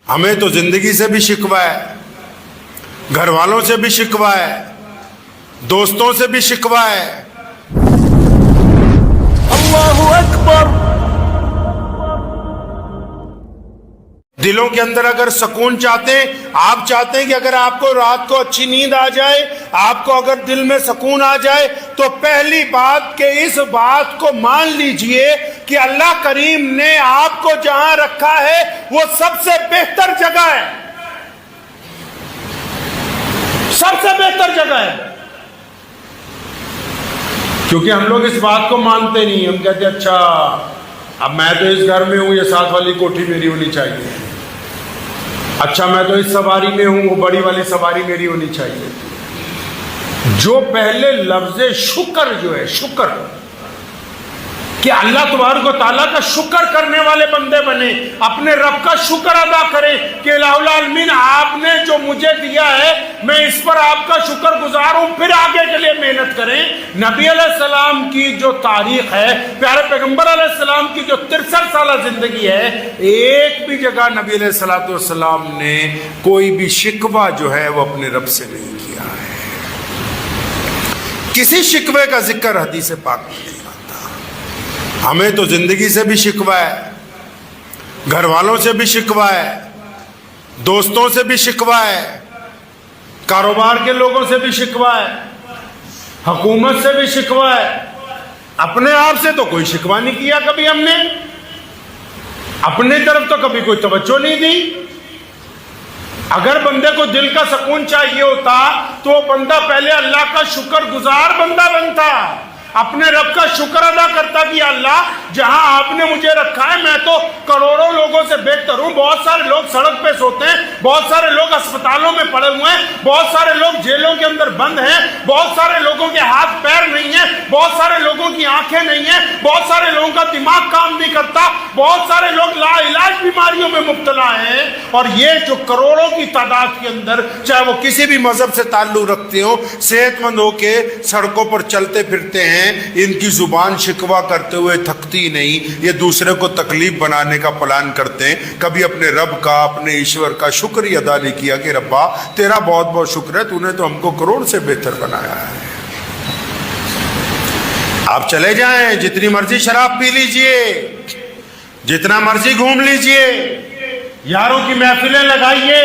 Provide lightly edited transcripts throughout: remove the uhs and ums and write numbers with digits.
ہمیں تو زندگی سے بھی شکوہ ہے، گھر والوں سے بھی شکوہ ہے، دوستوں سے بھی شکوہ ہے۔ اللہ اکبر۔ دلوں کے اندر اگر سکون چاہتے ہیں، آپ چاہتے ہیں کہ اگر آپ کو رات کو اچھی نیند آ جائے، آپ کو اگر دل میں سکون آ جائے، تو پہلی بات کہ اس بات کو مان لیجئے کہ اللہ کریم نے آپ کو جہاں رکھا ہے وہ سب سے بہتر جگہ ہے، سب سے بہتر جگہ ہے۔ کیونکہ ہم لوگ اس بات کو مانتے نہیں، ہم کہتے ہیں اچھا اب میں تو اس گھر میں ہوں، یہ ساتھ والی کوٹھی میری ہونی چاہیے، اچھا میں تو اس سواری میں ہوں، وہ بڑی والی سواری میری ہونی چاہیے۔ جو پہلے لفظ شکر جو ہے، شکر کہ اللہ تبارک و تعالیٰ کا شکر کرنے والے بندے بنے، اپنے رب کا شکر ادا کریں کہ الہ العالمین آپ نے جو مجھے دیا ہے میں اس پر آپ کا شکر گزار ہوں، پھر آگے کے لیے محنت کریں۔ نبی علیہ السلام کی جو تاریخ ہے، پیارے پیغمبر علیہ السلام کی جو 63 سالہ زندگی ہے، ایک بھی جگہ نبی علیہ السلام نے کوئی بھی شکوہ جو ہے وہ اپنے رب سے نہیں کیا ہے۔ کسی شکوے کا ذکر حدیث پاک میں نہیں۔ ہمیں تو زندگی سے بھی شکوہ ہے، گھر والوں سے بھی شکوہ ہے، دوستوں سے بھی شکوہ ہے، کاروبار کے لوگوں سے بھی شکوہ ہے، حکومت سے بھی شکوہ ہے۔ اپنے آپ سے تو کوئی شکوہ نہیں کیا کبھی ہم نے، اپنی طرف تو کبھی کوئی توجہ نہیں دی۔ اگر بندے کو دل کا سکون چاہیے ہوتا تو وہ بندہ پہلے اللہ کا شکر گزار بندہ بنتا، اپنے رب کا شکر ادا کرتا کہ اللہ جہاں آپ نے مجھے رکھا ہے میں تو کروڑوں لوگوں سے بہتر ہوں۔ بہت سارے لوگ سڑک پہ سوتے ہیں، بہت سارے لوگ اسپتالوں میں پڑے ہوئے ہیں، بہت سارے لوگ جیلوں کے اندر بند ہیں، بہت سارے لوگوں کے ہاتھ پیر نہیں ہیں، بہت سارے لوگوں کی آنکھیں نہیں ہیں، بہت سارے لوگوں کا دماغ کام نہیں کرتا، بہت سارے لوگ لا علاج بیماریوں میں مبتلا ہیں۔ اور یہ جو کروڑوں کی تعداد کے اندر، چاہے وہ کسی بھی مذہب سے تعلق رکھتے ہو، صحت مند ہو کے سڑکوں پر چلتے پھرتے ہیں، ان کی زبان شکوہ کرتے ہوئے تھکتی نہیں، یہ دوسرے کو تکلیف بنانے کا پلان کرتے ہیں۔ کبھی اپنے رب کا، اپنے ایشور کا شکر ہی ادا نہیں کیا کہ ربا تیرا بہت بہت شکر ہے، تو نے تو ہم کو کروڑ سے بہتر بنایا ہے۔ آپ چلے جائیں، جتنی مرضی شراب پی لیجئے، جتنا مرضی گھوم لیجئے، یاروں کی محفلیں لگائیے،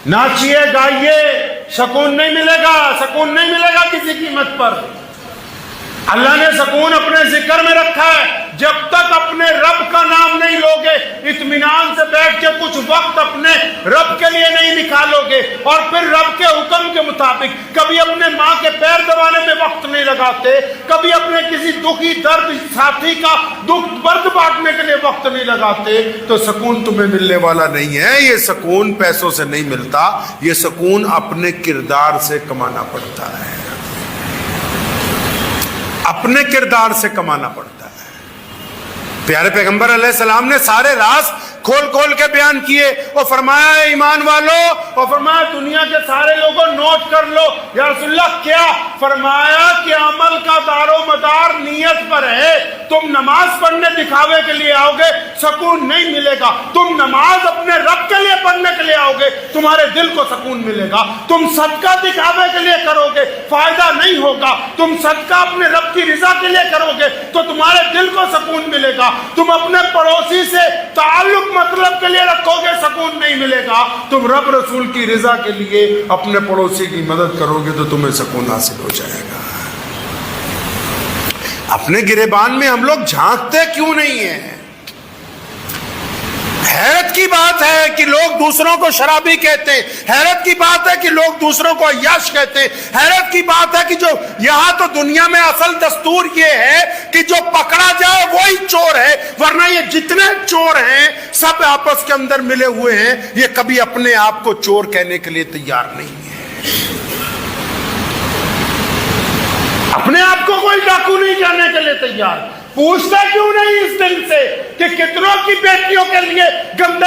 ناچیے گائیے، سکون نہیں ملے گا، سکون نہیں ملے گا کسی قیمت پر۔ اللہ نے سکون اپنے ذکر میں رکھا ہے، جب تک اپنے رب کا نام نہیں لوگے، اطمینان سے بیٹھ کے کچھ وقت اپنے رب کے لیے نہیں نکالو گے، اور پھر رب کے حکم کے مطابق کبھی اپنے ماں کے پیر دبانے میں وقت نہیں لگاتے، کبھی اپنے کسی دکھی درد ساتھی کا دکھ برد بانٹنے کے لیے وقت نہیں لگاتے، تو سکون تمہیں ملنے والا نہیں ہے۔ یہ سکون پیسوں سے نہیں ملتا، یہ سکون اپنے کردار سے کمانا پڑتا ہے، اپنے کردار سے کمانا پڑتا ہے۔ پیارے پیغمبر علیہ السلام نے سارے راز کھول کھول کے بیان کیے، اور فرمایا اے ایمان والو، اور فرمایا دنیا کے سارے لوگوں نوٹ کر لو۔ یا رسول اللہ کیا؟ فرمایا کہ عمل کا دار و مدار نیت پر ہے۔ تم نماز پڑھنے دکھاوے کے لیے آؤ گے، سکون نہیں ملے گا۔ تم نماز اپنے رب کے لیے پڑھنے کے لیے آؤ گے، تمہارے دل کو سکون ملے گا۔ تم صدقہ دکھاوے کے لیے کرو گے، فائدہ نہیں ہوگا۔ تم صدقہ اپنے رب کی رضا کے لیے کرو گے تو تمہارے دل کو سکون ملے گا۔ تم اپنے پڑوسی سے تعلق مطلب کے لیے رکھو گے، سکون نہیں ملے گا۔ تم رب رسول کی رضا کے لیے اپنے پڑوسی کی مدد کرو گے تو تمہیں سکون حاصل ہو جائے گا۔ اپنے گریبان میں ہم لوگ جھانکتے کیوں نہیں ہیں؟ حیرت کی بات ہے کہ لوگ دوسروں کو شرابی کہتے ہیں، حیرت کی بات ہے کہ لوگ دوسروں کو عیاش کہتے ہیں، حیرت کی بات ہے کہ جو یہاں تو دنیا میں اصل دستور یہ ہے کہ جو پکڑا جائے وہی چور ہے، ورنہ یہ جتنے چور ہیں سب آپس کے اندر ملے ہوئے ہیں، یہ کبھی اپنے آپ کو چور کہنے کے لیے تیار نہیں ہے۔ اپنے آپ کو کوئی ڈاکو نہیں کہنے کے لیے تیار۔ پوچھتا کیوں نہیں اس دل سے کہ کتنوں کی بیٹیوں کے لیے گندے